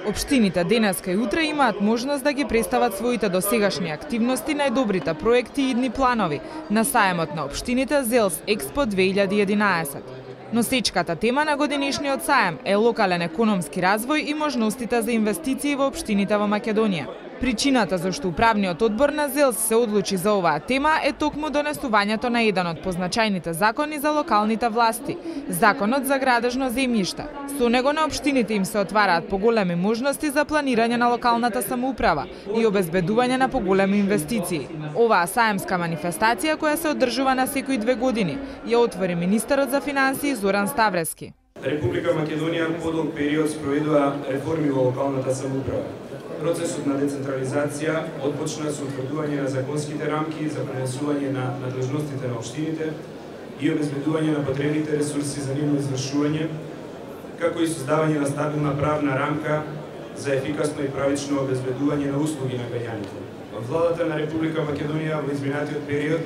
Општините денеска и утре имаат можност да ги представат своите досегашни активности, најдобрите проекти и идни планови на сајмот на општините ЗЕЛС Експо 2011. Носечката тема на годинишниот сајм е локален економски развој и можностите за инвестиции во општините во Македонија. Причината зашто управниот одбор на ЗЕЛС се одлучи за оваа тема е токму донесувањето на еден од позначајните закони за локалните власти – Законот за градежно земјиште. Со него на општините им се отвараат поголеми можности за планирање на локалната самоуправа и обезбедување на поголеми инвестиции. Оваа саемска манифестација, која се одржува на секои 2 години, ја отвори министерот за финансии Зоран Ставрески. Република Македонија подолг период спроведува реформи во локалната самоуправа. Процесот на децентрализација отпочна со утврдување на законските рамки за пренесување на надлежностите на општините и обезбедување на потребните ресурси за нивно извршување, како и создавање на стабилна правна рамка за ефикасно и правично обезбедување на услуги на граѓаните. Владата на Република Македонија во изминатиот период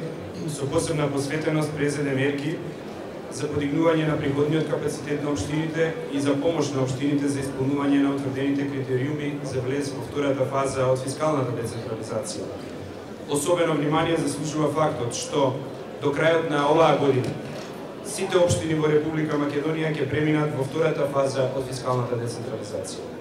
со посебна посветеност презеде мерки за подигнување на приходниот капацитет на општините и за помош на општините за исполнување на утврдените критериуми за влез во втората фаза од фискалната децентрализација. Особено внимание заслужува фактот што до крајот на оваа година сите општини во Република Македонија ќе преминат во втората фаза од фискалната децентрализација.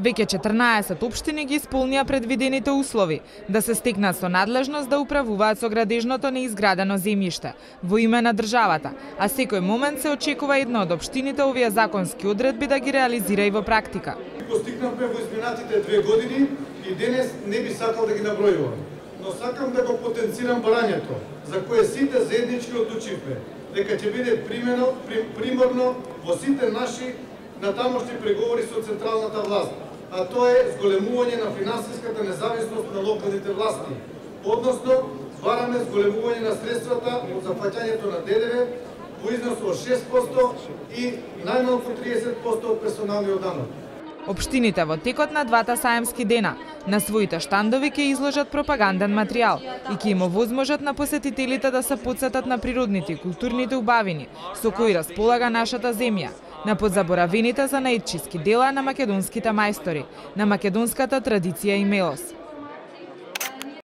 Веќе 14 општини ги исполнија предвидените услови да се стекнат со надлежност да управуваат со градежното неизградено земјиште во име на државата, а секој момент се очекува една од општините овие законски одредби да ги реализира и во практика. Постигнавме во изминатите 2 години и денес не би сакал да ги набројувам, но сакам да го потенцирам барањето, за кое сите заеднички одлучивме дека ќе биде примерно во сите наши натамошни преговори со централната власт, а тоа е зголемување на финансиската независност на локалните власти, односно бараме зголемување на средствата од зафаќањето на ДДВ во износ од 6% и најмалку 30% од персоналниот данок. Општините во текот на двата саемски дена на своите штандови ќе изложат пропаганден материјал и ќе им овозможат на посетителите да се потсетат на природните и културните убавини со кои располага нашата земја, на подзаборавените занаетчиски дела на македонските мајстори, на македонската традиција и мелос.